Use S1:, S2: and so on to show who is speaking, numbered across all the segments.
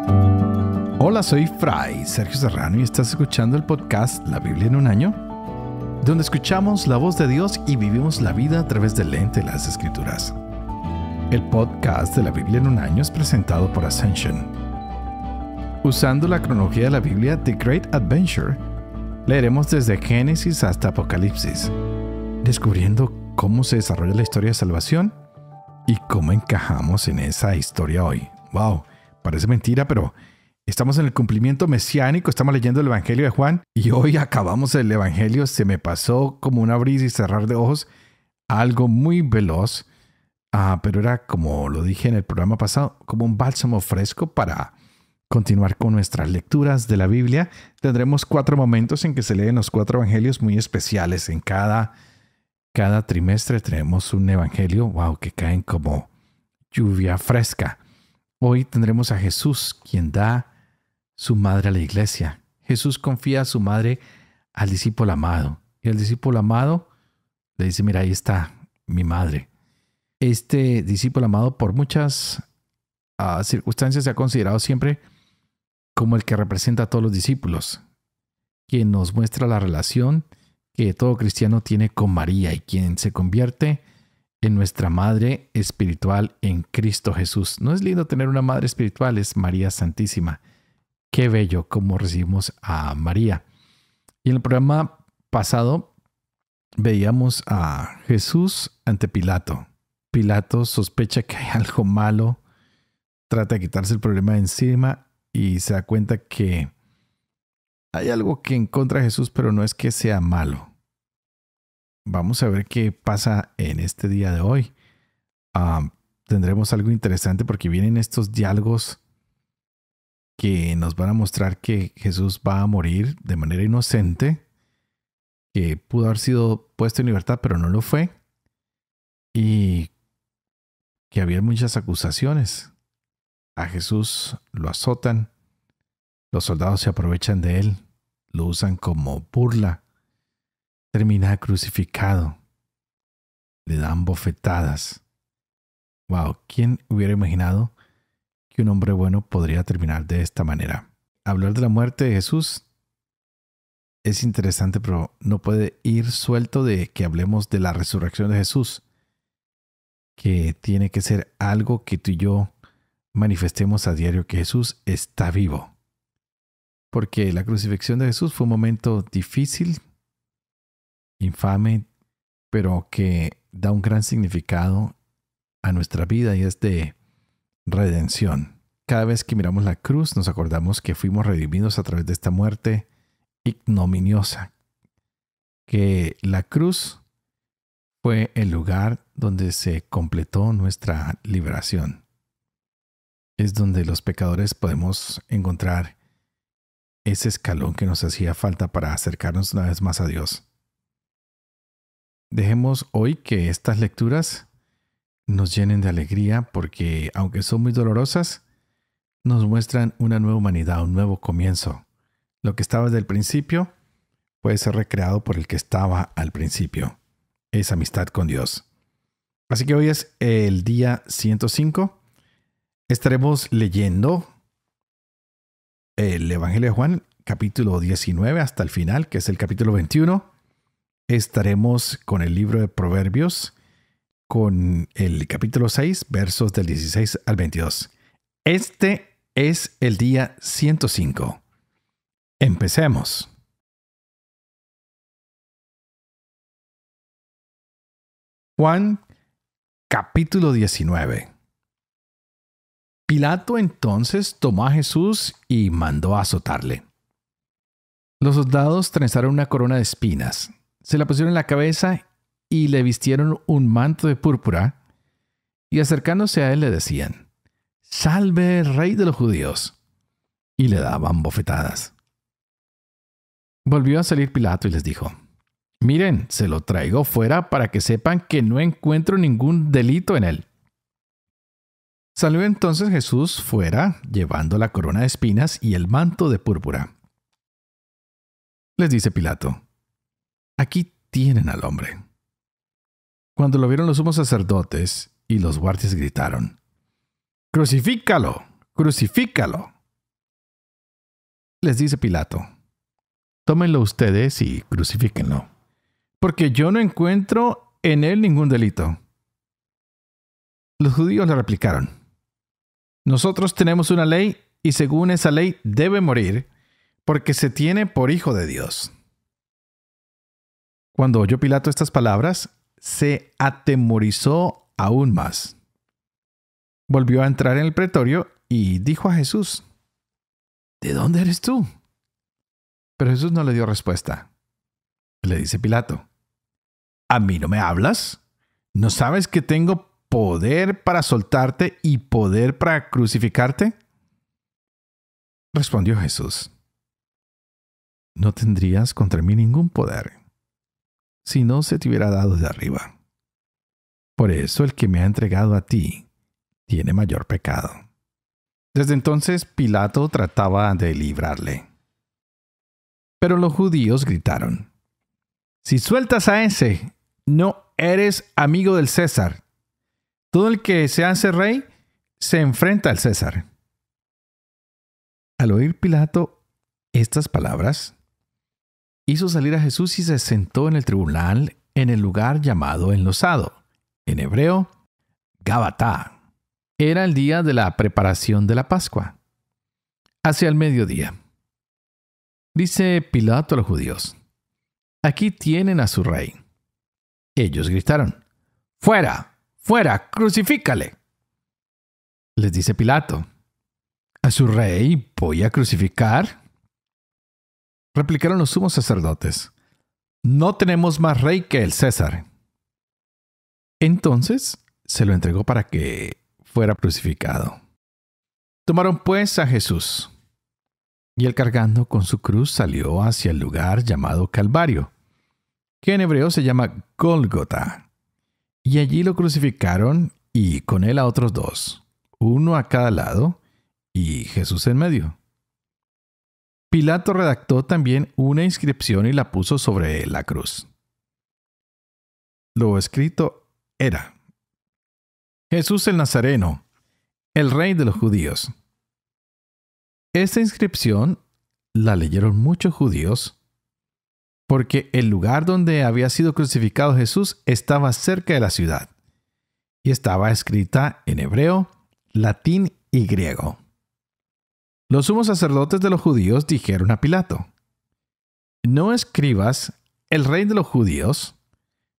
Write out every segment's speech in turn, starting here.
S1: Hola, soy Fray Sergio Serrano y estás escuchando el podcast La Biblia en un año, donde escuchamos la voz de Dios y vivimos la vida a través del lente de las Escrituras. El podcast de La Biblia en un año es presentado por Ascension. Usando la cronología de la Biblia The Great Adventure, leeremos desde Génesis hasta Apocalipsis, descubriendo cómo se desarrolla la historia de salvación y cómo encajamos en esa historia hoy. ¡Wow! Parece mentira, pero estamos en el cumplimiento mesiánico, estamos leyendo el Evangelio de Juan y hoy acabamos el Evangelio. Se me pasó como un abrir y cerrar de ojos, algo muy veloz, pero era, como lo dije en el programa pasado, como un bálsamo fresco para continuar con nuestras lecturas de la Biblia. Tendremos 4 momentos en que se leen los 4 evangelios muy especiales. En cada trimestre tenemos un evangelio, que caen como lluvia fresca. Hoy tendremos a Jesús, quien da su madre a la iglesia. Jesús confía a su madre al discípulo amado. Y el discípulo amado le dice, mira, ahí está mi madre. Este discípulo amado por muchas circunstancias se ha considerado siempre como el que representa a todos los discípulos, quien nos muestra la relación que todo cristiano tiene con María y quien se convierte en nuestra madre espiritual en Cristo Jesús. ¿No es lindo tener una madre espiritual? Es María Santísima. Qué bello cómo recibimos a María. Y en el programa pasado veíamos a Jesús ante Pilato. Pilato sospecha que hay algo malo, trata de quitarse el problema de encima y se da cuenta que hay algo que en contra de Jesús, pero no es que sea malo. Vamos a ver qué pasa en este día de hoy. Tendremos algo interesante porque vienen estos diálogos que nos van a mostrar que Jesús va a morir de manera inocente, que pudo haber sido puesto en libertad, pero no lo fue, y que había muchas acusaciones. A Jesús lo azotan, los soldados se aprovechan de él, lo usan como burla, termina crucificado, le dan bofetadas. ¿Quién hubiera imaginado que un hombre bueno podría terminar de esta manera? Hablar de la muerte de Jesús es interesante, pero no puede ir suelto de que hablemos de la resurrección de Jesús, que tiene que ser algo que tú y yo manifestemos a diario, que Jesús está vivo. Porque la crucifixión de Jesús fue un momento difícil, infame, pero que da un gran significado a nuestra vida y es de redención. Cada vez que miramos la cruz nos acordamos que fuimos redimidos a través de esta muerte ignominiosa, que la cruz fue el lugar donde se completó nuestra liberación. Es donde los pecadores podemos encontrar ese escalón que nos hacía falta para acercarnos una vez más a Dios. Dejemos hoy que estas lecturas nos llenen de alegría porque, aunque son muy dolorosas, nos muestran una nueva humanidad, un nuevo comienzo. Lo que estaba desde el principio puede ser recreado por el que estaba al principio. Es amistad con Dios. Así que hoy es el día 105. Estaremos leyendo el Evangelio de Juan, capítulo 19 hasta el final, que es el capítulo 21. Estaremos con el libro de Proverbios, con el capítulo 6, versos del 16 al 22. Este es el día 105. Empecemos. Juan, capítulo 19. Pilato entonces tomó a Jesús y mandó a azotarle. Los soldados trenzaron una corona de espinas, se la pusieron en la cabeza y le vistieron un manto de púrpura, y acercándose a él le decían, «Salve, Rey de los judíos», y le daban bofetadas. Volvió a salir Pilato y les dijo, «Miren, se lo traigo fuera para que sepan que no encuentro ningún delito en él». Salió entonces Jesús fuera, llevando la corona de espinas y el manto de púrpura. Les dice Pilato, «Aquí tienen al hombre». Cuando lo vieron los sumos sacerdotes y los guardias gritaron, «¡Crucifícalo! ¡Crucifícalo!». les dice Pilato: tómenlo ustedes y crucifíquenlo, porque yo no encuentro en él ningún delito. Los judíos le replicaron: nosotros tenemos una ley y según esa ley debe morir porque se tiene por hijo de Dios. Cuando oyó Pilato estas palabras, se atemorizó aún más. Volvió a entrar en el pretorio y dijo a Jesús: ¿de dónde eres tú? Pero Jesús no le dio respuesta. Le dice Pilato: ¿a mí no me hablas? ¿No sabes que tengo poder para soltarte y poder para crucificarte? Respondió Jesús: no tendrías contra mí ningún poder si no se te hubiera dado de arriba. Por eso el que me ha entregado a ti tiene mayor pecado. Desde entonces Pilato trataba de librarle. Pero los judíos gritaron: si sueltas a ese, no eres amigo del César. Todo el que se hace rey se enfrenta al César. Al oír Pilato estas palabras, hizo salir a Jesús y se sentó en el tribunal en el lugar llamado Enlosado, en hebreo, Gabatá. Era el día de la preparación de la Pascua, hacia el mediodía. Dice Pilato a los judíos: aquí tienen a su rey. Ellos gritaron: ¡fuera, fuera, crucifícale! Les dice Pilato: ¿a su rey voy a crucificar? Replicaron los sumos sacerdotes: no tenemos más rey que el César. Entonces se lo entregó para que fuera crucificado. Tomaron pues a Jesús, y él cargando con su cruz salió hacia el lugar llamado Calvario, que en hebreo se llama Gólgota, y allí lo crucificaron y con él a otros dos, uno a cada lado y Jesús en medio. Pilato redactó también una inscripción y la puso sobre la cruz. Lo escrito era: Jesús el Nazareno, el rey de los judíos. Esta inscripción la leyeron muchos judíos porque el lugar donde había sido crucificado Jesús estaba cerca de la ciudad y estaba escrita en hebreo, latín y griego. Los sumos sacerdotes de los judíos dijeron a Pilato: no escribas el rey de los judíos,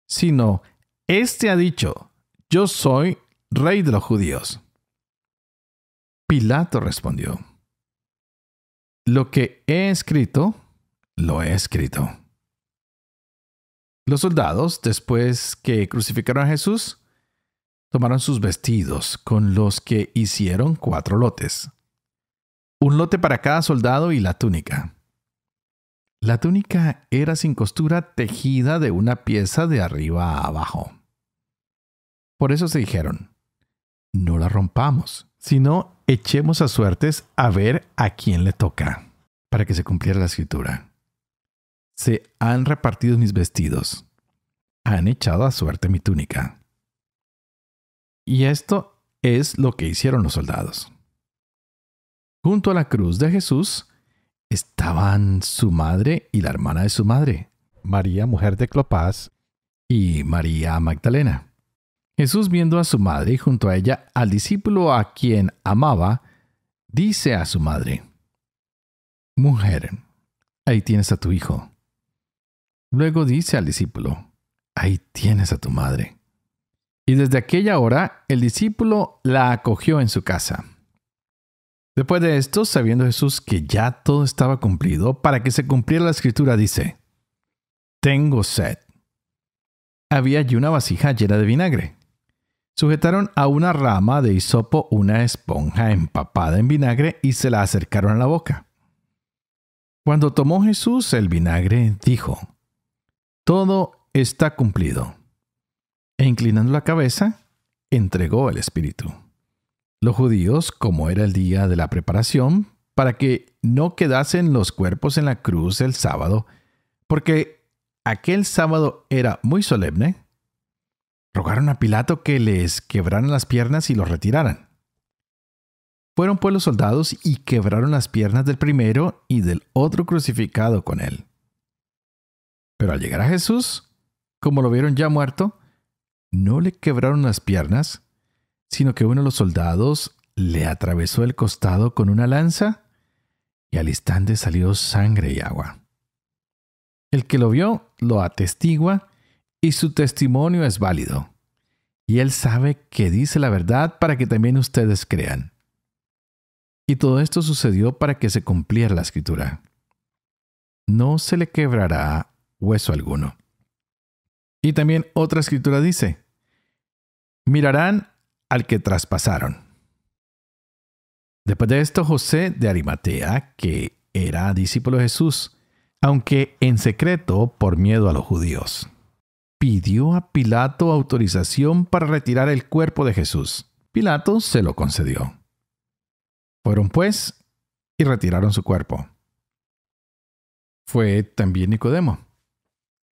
S1: sino este ha dicho: yo soy rey de los judíos. Pilato respondió: lo que he escrito, lo he escrito. Los soldados, después que crucificaron a Jesús, tomaron sus vestidos, con los que hicieron 4 lotes. Un lote para cada soldado y la túnica. La túnica era sin costura, tejida de una pieza de arriba a abajo. Por eso se dijeron: no la rompamos, sino echemos a suertes a ver a quién le toca, para que se cumpliera la escritura: se han repartido mis vestidos, han echado a suerte mi túnica. Y esto es lo que hicieron los soldados. Junto a la cruz de Jesús estaban su madre y la hermana de su madre, María, mujer de Cleofás, y María Magdalena. Jesús, viendo a su madre y junto a ella al discípulo a quien amaba, dice a su madre: mujer, ahí tienes a tu hijo. Luego dice al discípulo: ahí tienes a tu madre. Y desde aquella hora el discípulo la acogió en su casa. Después de esto, sabiendo Jesús que ya todo estaba cumplido, para que se cumpliera la escritura, dice: tengo sed. Había allí una vasija llena de vinagre. Sujetaron a una rama de hisopo una esponja empapada en vinagre y se la acercaron a la boca. Cuando tomó Jesús el vinagre, dijo: todo está cumplido. E inclinando la cabeza, entregó el espíritu. Los judíos, como era el día de la preparación, para que no quedasen los cuerpos en la cruz el sábado, porque aquel sábado era muy solemne, rogaron a Pilato que les quebraran las piernas y los retiraran. Fueron pues los soldados y quebraron las piernas del primero y del otro crucificado con él. Pero al llegar a Jesús, como lo vieron ya muerto, no le quebraron las piernas, sino que uno de los soldados le atravesó el costado con una lanza y al instante salió sangre y agua. El que lo vio lo atestigua y su testimonio es válido. Y él sabe que dice la verdad para que también ustedes crean. Y todo esto sucedió para que se cumpliera la escritura. No se le quebrará hueso alguno. Y también otra escritura dice: mirarán al que traspasaron. Después de esto, José de Arimatea, que era discípulo de Jesús, aunque en secreto por miedo a los judíos, pidió a Pilato autorización para retirar el cuerpo de Jesús. Pilato se lo concedió. Fueron pues y retiraron su cuerpo. Fue también Nicodemo,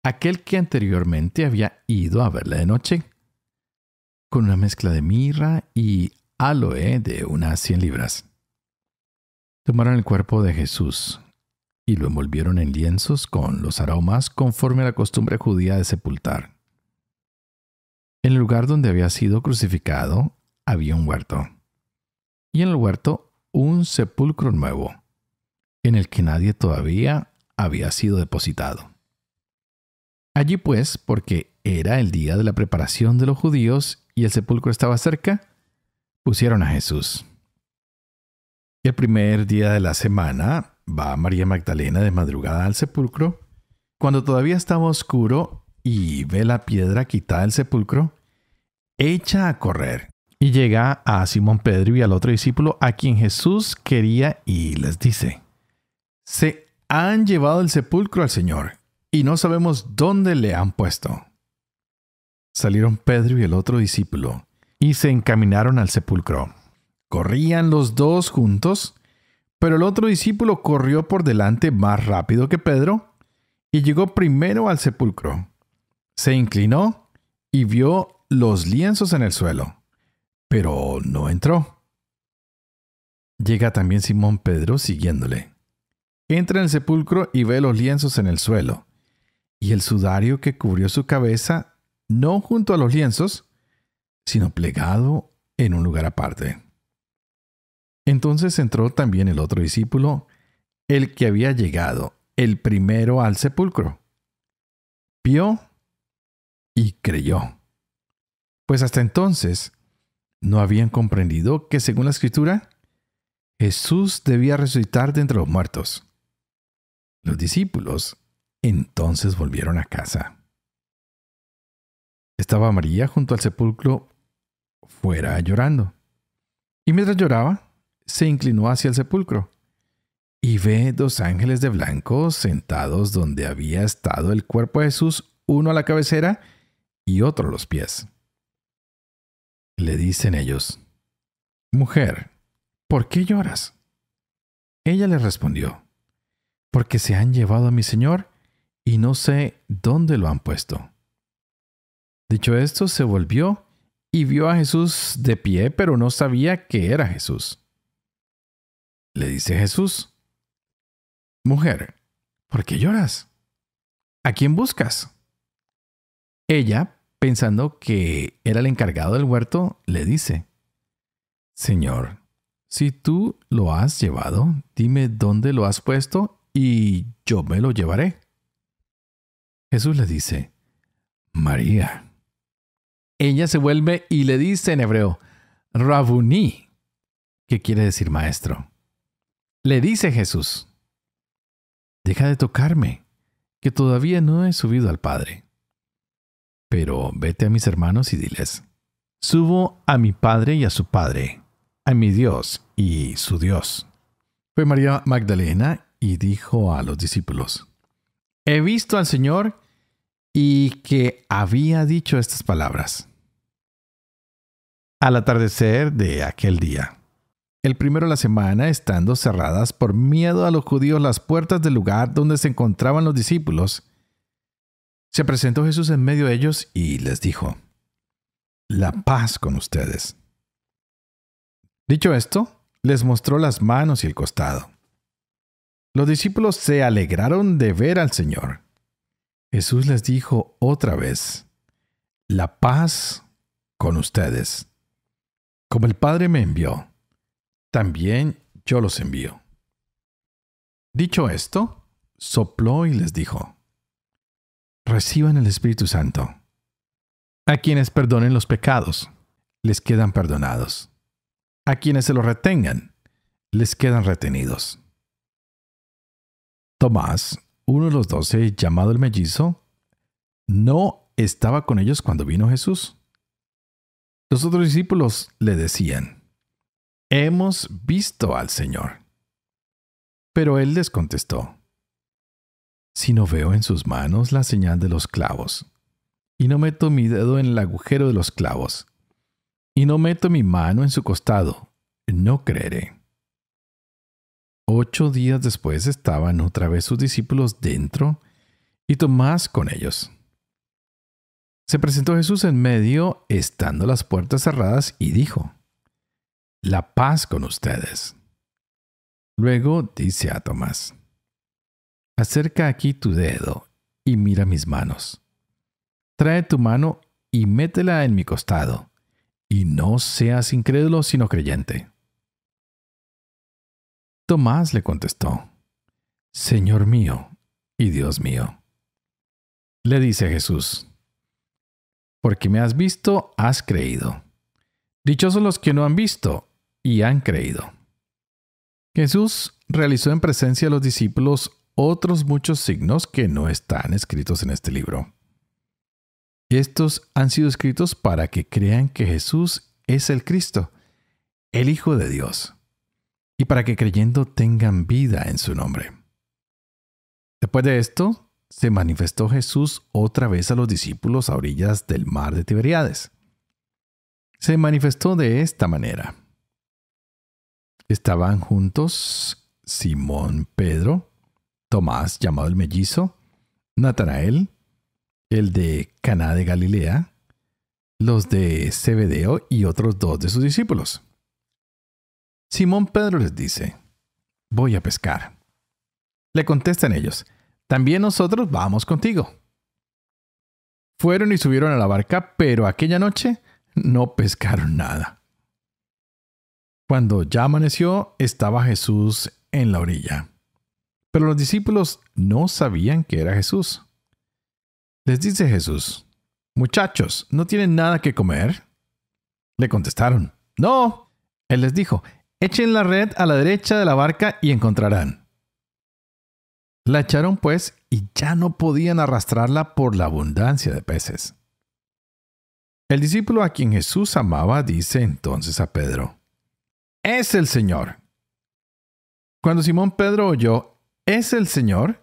S1: aquel que anteriormente había ido a verle de noche, con una mezcla de mirra y áloe de unas 100 libras. Tomaron el cuerpo de Jesús y lo envolvieron en lienzos con los aromas conforme a la costumbre judía de sepultar. En el lugar donde había sido crucificado había un huerto, y en el huerto un sepulcro nuevo, en el que nadie todavía había sido depositado. Allí pues, porque era el día de la preparación de los judíos y el sepulcro estaba cerca, pusieron a Jesús. El primer día de la semana va María Magdalena de madrugada al sepulcro, cuando todavía estaba oscuro, y ve la piedra quitada del sepulcro, echa a correr y llega a Simón Pedro y al otro discípulo a quien Jesús quería y les dice: se han llevado el sepulcro al Señor y no sabemos dónde le han puesto. Salieron Pedro y el otro discípulo y se encaminaron al sepulcro. Corrían los dos juntos, pero el otro discípulo corrió por delante más rápido que Pedro y llegó primero al sepulcro. Se inclinó y vio los lienzos en el suelo, pero no entró. Llega también Simón Pedro siguiéndole. Entra en el sepulcro y ve los lienzos en el suelo, y el sudario que cubrió su cabeza, no junto a los lienzos, sino plegado en un lugar aparte. Entonces entró también el otro discípulo, el que había llegado el primero al sepulcro. Vio y creyó, pues hasta entonces no habían comprendido que, según la Escritura, Jesús debía resucitar de entre los muertos. Los discípulos entonces volvieron a casa. Estaba María junto al sepulcro fuera llorando. Y mientras lloraba, se inclinó hacia el sepulcro y ve 2 ángeles de blanco sentados donde había estado el cuerpo de Jesús, uno a la cabecera y otro a los pies. Le dicen ellos: mujer, ¿por qué lloras? Ella le respondió: porque se han llevado a mi Señor y no sé dónde lo han puesto. Dicho esto, se volvió y vio a Jesús de pie, pero no sabía que era Jesús. Le dice Jesús: mujer, ¿por qué lloras? ¿A quién buscas? Ella, pensando que era el encargado del huerto, le dice: Señor, si tú lo has llevado, dime dónde lo has puesto y yo me lo llevaré. Jesús le dice: María. Ella se vuelve y le dice en hebreo: Rabuní, que quiere decir maestro. Le dice Jesús: deja de tocarme, que todavía no he subido al Padre. Pero vete a mis hermanos y diles: subo a mi Padre y a su Padre, a mi Dios y su Dios. Fue María Magdalena y dijo a los discípulos: he visto al Señor, y que había dicho estas palabras. Al atardecer de aquel día, el primero de la semana, estando cerradas por miedo a los judíos las puertas del lugar donde se encontraban los discípulos, se presentó Jesús en medio de ellos y les dijo: la paz con ustedes. Dicho esto, les mostró las manos y el costado. Los discípulos se alegraron de ver al Señor. Jesús les dijo otra vez: la paz con ustedes. Como el Padre me envió, también yo los envío. Dicho esto, sopló y les dijo: reciban el Espíritu Santo. A quienes perdonen los pecados, les quedan perdonados. A quienes se los retengan, les quedan retenidos. Tomás, uno de los 12, llamado el mellizo, no estaba con ellos cuando vino Jesús. Los otros discípulos le decían: hemos visto al Señor. Pero él les contestó: si no veo en sus manos la señal de los clavos, y no meto mi dedo en el agujero de los clavos, y no meto mi mano en su costado, no creeré. 8 días después estaban otra vez sus discípulos dentro y Tomás con ellos. Se presentó Jesús en medio, estando las puertas cerradas, y dijo: la paz con ustedes. Luego dice a Tomás: acerca aquí tu dedo y mira mis manos. Trae tu mano y métela en mi costado, y no seas incrédulo sino creyente. Tomás le contestó: Señor mío y Dios mío. Le dice Jesús: porque me has visto, has creído. Dichosos los que no han visto y han creído. Jesús realizó en presencia de los discípulos otros muchos signos que no están escritos en este libro. Estos han sido escritos para que crean que Jesús es el Cristo, el Hijo de Dios, y para que creyendo tengan vida en su nombre. Después de esto, se manifestó Jesús otra vez a los discípulos a orillas del mar de Tiberíades. Se manifestó de esta manera. Estaban juntos Simón Pedro, Tomás llamado el mellizo, Natanael, el de Caná de Galilea, los de Zebedeo y otros 2 de sus discípulos. Simón Pedro les dice: voy a pescar. Le contestan ellos: también nosotros vamos contigo. Fueron y subieron a la barca, pero aquella noche no pescaron nada. Cuando ya amaneció, estaba Jesús en la orilla. Pero los discípulos no sabían que era Jesús. Les dice Jesús: muchachos, ¿no tienen nada que comer? Le contestaron: no. Él les dijo: echen la red a la derecha de la barca y encontrarán. La echaron pues y ya no podían arrastrarla por la abundancia de peces. El discípulo a quien Jesús amaba dice entonces a Pedro: ¡es el Señor! Cuando Simón Pedro oyó: ¿es el Señor?,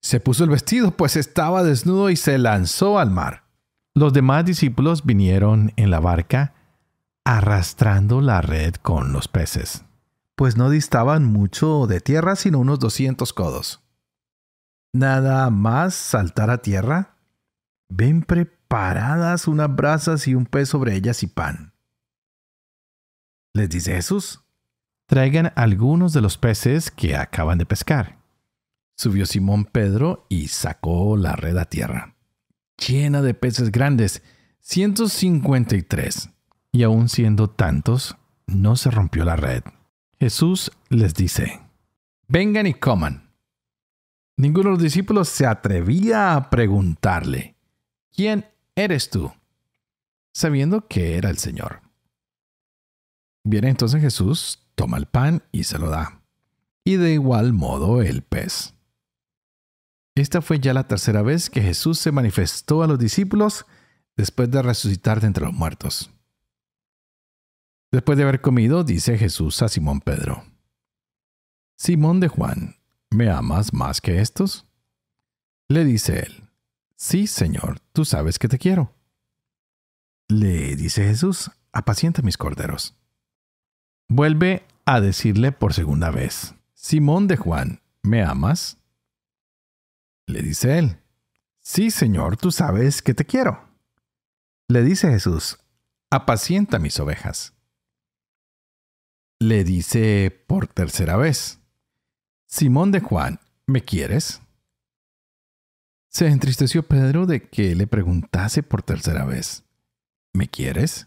S1: se puso el vestido, pues estaba desnudo, y se lanzó al mar. Los demás discípulos vinieron en la barca, arrastrando la red con los peces, pues no distaban mucho de tierra, sino unos 200 codos. Nada más saltar a tierra, ven preparadas unas brasas y un pez sobre ellas y pan. Les dice Jesús: traigan algunos de los peces que acaban de pescar. Subió Simón Pedro y sacó la red a tierra, llena de peces grandes, 153. Y aun siendo tantos, no se rompió la red. Jesús les dice: vengan y coman. Ninguno de los discípulos se atrevía a preguntarle: ¿quién eres tú?, sabiendo que era el Señor. Viene entonces Jesús, toma el pan y se lo da, y de igual modo el pez. Esta fue ya la tercera vez que Jesús se manifestó a los discípulos después de resucitar de entre los muertos. Después de haber comido, dice Jesús a Simón Pedro: Simón de Juan, ¿me amas más que estos? Le dice él: sí, Señor, tú sabes que te quiero. Le dice Jesús: apacienta mis corderos. Vuelve a decirle por segunda vez: Simón de Juan, ¿me amas? Le dice él: sí, Señor, tú sabes que te quiero. Le dice Jesús: apacienta mis ovejas. le dice por tercera vez: Simón de Juan, ¿me quieres? Se entristeció Pedro de que le preguntase por tercera vez: ¿me quieres?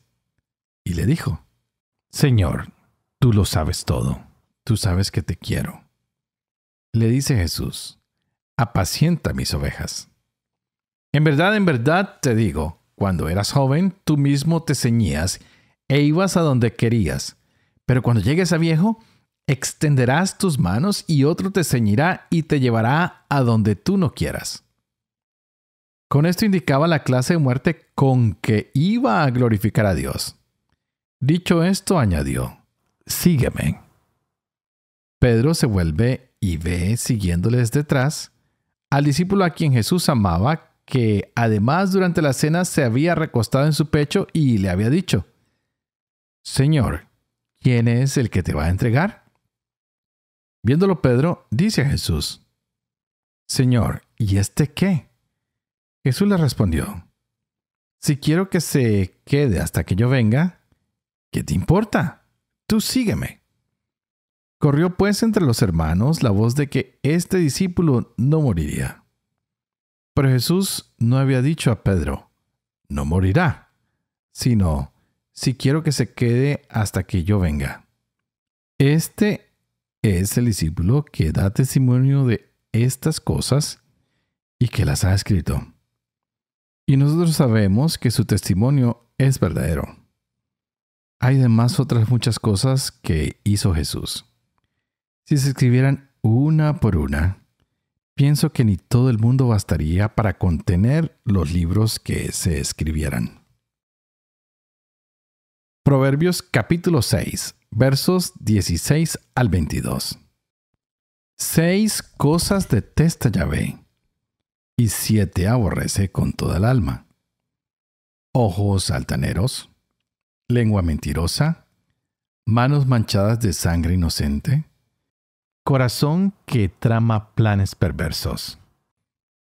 S1: Y le dijo: Señor, tú lo sabes todo. Tú sabes que te quiero. Le dice Jesús: apacienta mis ovejas. En verdad te digo, cuando eras joven, tú mismo te ceñías e ibas a donde querías. Pero cuando llegues a viejo, extenderás tus manos y otro te ceñirá y te llevará a donde tú no quieras. Con esto indicaba la clase de muerte con que iba a glorificar a Dios. Dicho esto, añadió: sígueme. Pedro se vuelve y ve, siguiéndoles detrás, al discípulo a quien Jesús amaba, que además durante la cena se había recostado en su pecho y le había dicho: Señor, ¿quién es el que te va a entregar? Viéndolo Pedro, dice a Jesús: Señor, ¿y este qué? Jesús le respondió: si quiero que se quede hasta que yo venga, ¿qué te importa? Tú sígueme. Corrió pues entre los hermanos la voz de que este discípulo no moriría. Pero Jesús no había dicho a Pedro: no morirá, sino: si quiero que se quede hasta que yo venga. Este es el discípulo que da testimonio de estas cosas y que las ha escrito. Y nosotros sabemos que su testimonio es verdadero. Hay además otras muchas cosas que hizo Jesús. Si se escribieran una por una, pienso que ni todo el mundo bastaría para contener los libros que se escribieran. Proverbios capítulo 6, versos 16 al 22. 6 cosas detesta Yahvé, y 7 aborrece con toda el alma: ojos altaneros, lengua mentirosa, manos manchadas de sangre inocente, corazón que trama planes perversos,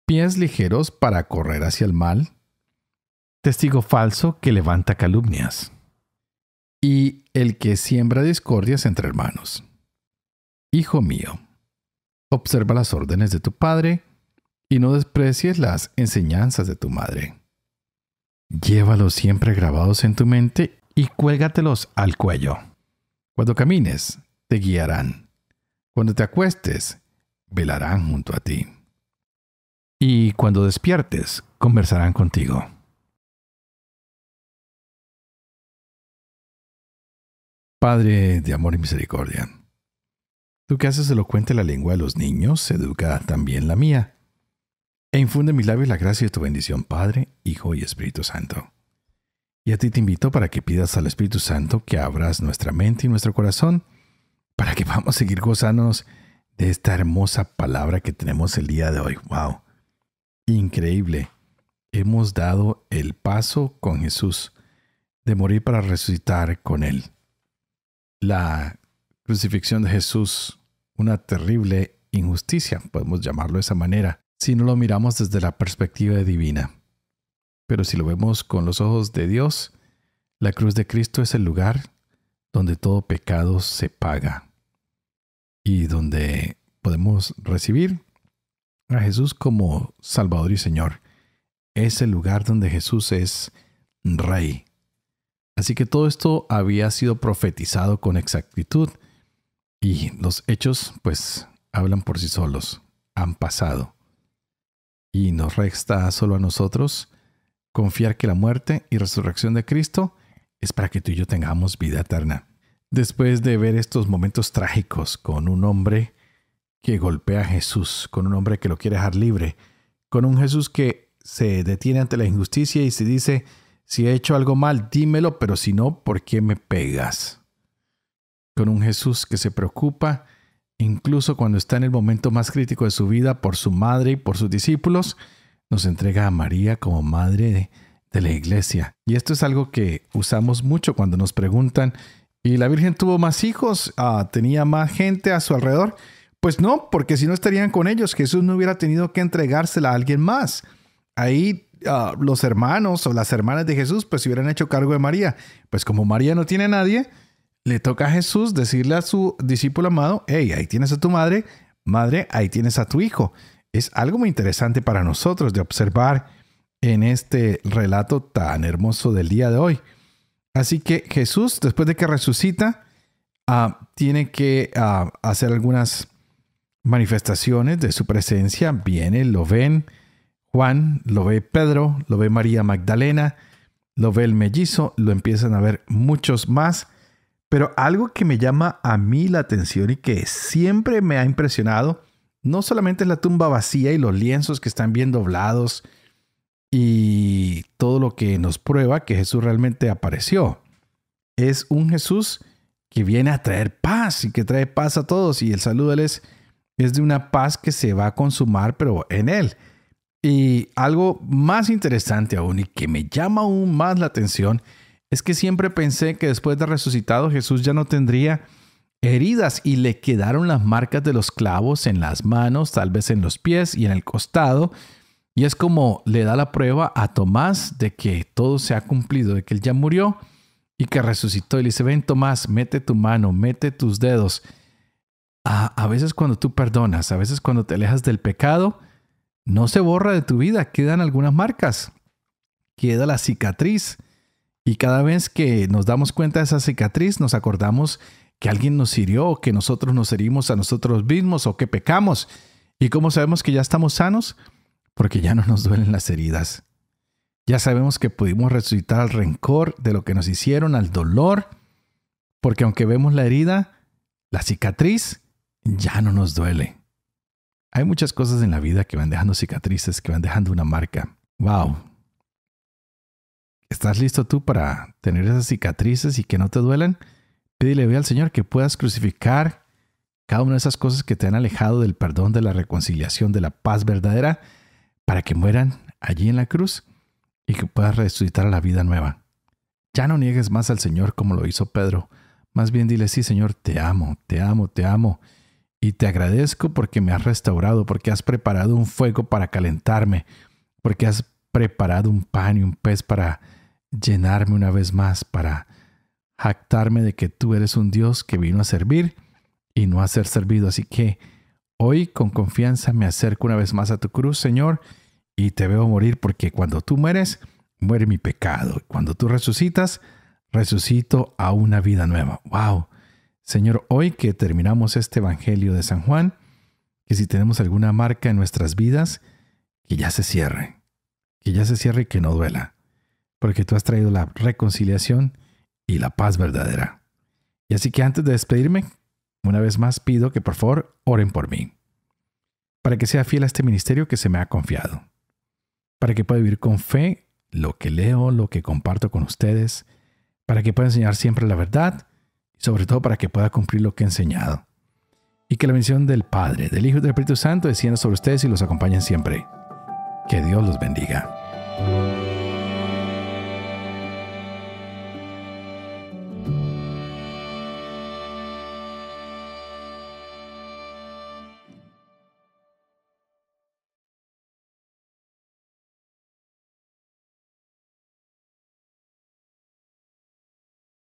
S1: pies ligeros para correr hacia el mal, testigo falso que levanta calumnias, y el que siembra discordias entre hermanos. Hijo mío, observa las órdenes de tu padre y no desprecies las enseñanzas de tu madre. Llévalos siempre grabados en tu mente y cuélgatelos al cuello. Cuando camines, te guiarán. Cuando te acuestes, velarán junto a ti. Y cuando despiertes, conversarán contigo. Padre de amor y misericordia, tú que haces elocuente la lengua de los niños, educa también la mía, e infunde en mis labios la gracia de tu bendición, Padre, Hijo y Espíritu Santo. Y a ti te invito para que pidas al Espíritu Santo que abras nuestra mente y nuestro corazón para que podamos seguir gozándonos de esta hermosa palabra que tenemos el día de hoy. ¡Wow! Increíble. Hemos dado el paso con Jesús de morir para resucitar con Él. La crucifixión de Jesús, una terrible injusticia, podemos llamarlo de esa manera, si no lo miramos desde la perspectiva divina. Pero si lo vemos con los ojos de Dios, la cruz de Cristo es el lugar donde todo pecado se paga y donde podemos recibir a Jesús como Salvador y Señor. Es el lugar donde Jesús es Rey. Así que todo esto había sido profetizado con exactitud y los hechos pues hablan por sí solos, han pasado. Y nos resta solo a nosotros confiar que la muerte y resurrección de Cristo es para que tú y yo tengamos vida eterna. Después de ver estos momentos trágicos con un hombre que golpea a Jesús, con un hombre que lo quiere dejar libre, con un Jesús que se detiene ante la injusticia y se dice: si he hecho algo mal, dímelo, pero si no, ¿por qué me pegas? Con un Jesús que se preocupa, incluso cuando está en el momento más crítico de su vida, por su madre y por sus discípulos, nos entrega a María como madre de la iglesia. Y esto es algo que usamos mucho cuando nos preguntan: ¿y la Virgen tuvo más hijos? ¿Tenía más gente a su alrededor? Pues no, porque si no estarían con ellos, Jesús no hubiera tenido que entregársela a alguien más. Ahí los hermanos o las hermanas de Jesús pues se hubieran hecho cargo de María. Pues como María no tiene a nadie, le toca a Jesús decirle a su discípulo amado, hey, ahí tienes a tu madre, ahí tienes a tu hijo. Es algo muy interesante para nosotros de observar en este relato tan hermoso del día de hoy. Así que Jesús, después de que resucita, tiene que hacer algunas manifestaciones de su presencia. Viene, lo ven Juan, lo ve Pedro, lo ve María Magdalena, lo ve el mellizo, lo empiezan a ver muchos más. Pero algo que me llama a mí la atención y que siempre me ha impresionado, no solamente es la tumba vacía y los lienzos que están bien doblados y todo lo que nos prueba que Jesús realmente apareció. Es un Jesús que viene a traer paz y que trae paz a todos. Y el saludo de él es de una paz que se va a consumar, pero en él. Y algo más interesante aún y que me llama aún más la atención es que siempre pensé que después de resucitado Jesús ya no tendría heridas y le quedaron las marcas de los clavos en las manos, tal vez en los pies y en el costado. Y es como le da la prueba a Tomás de que todo se ha cumplido, de que él ya murió y que resucitó. Y le dice, ven Tomás, mete tu mano, mete tus dedos. A veces cuando tú perdonas, a veces cuando te alejas del pecado, no se borra de tu vida, quedan algunas marcas, queda la cicatriz. Y cada vez que nos damos cuenta de esa cicatriz, nos acordamos que alguien nos hirió, o que nosotros nos herimos a nosotros mismos, o que pecamos. ¿Y cómo sabemos que ya estamos sanos? Porque ya no nos duelen las heridas. Ya sabemos que pudimos resucitar al rencor de lo que nos hicieron, al dolor, porque aunque vemos la herida, la cicatriz ya no nos duele. Hay muchas cosas en la vida que van dejando cicatrices, que van dejando una marca. ¡Wow! ¿Estás listo tú para tener esas cicatrices y que no te duelan? Pídele al Señor que puedas crucificar cada una de esas cosas que te han alejado del perdón, de la reconciliación, de la paz verdadera, para que mueran allí en la cruz y que puedas resucitar a la vida nueva. Ya no niegues más al Señor como lo hizo Pedro. Más bien dile, sí, Señor, te amo, te amo, te amo. Y te agradezco porque me has restaurado, porque has preparado un fuego para calentarme, porque has preparado un pan y un pez para llenarme una vez más, para jactarme de que tú eres un Dios que vino a servir y no a ser servido. Así que hoy con confianza me acerco una vez más a tu cruz, Señor, y te veo morir, porque cuando tú mueres, muere mi pecado. Cuando tú resucitas, resucito a una vida nueva. ¡Wow! Señor, hoy que terminamos este Evangelio de San Juan, que si tenemos alguna marca en nuestras vidas, que ya se cierre y que no duela, porque tú has traído la reconciliación y la paz verdadera. Y así que antes de despedirme, una vez más pido que por favor oren por mí, para que sea fiel a este ministerio que se me ha confiado, para que pueda vivir con fe lo que leo, lo que comparto con ustedes, para que pueda enseñar siempre la verdad, sobre todo para que pueda cumplir lo que he enseñado. Y que la bendición del Padre, del Hijo y del Espíritu Santo descienda sobre ustedes y los acompañen siempre. Que Dios los bendiga.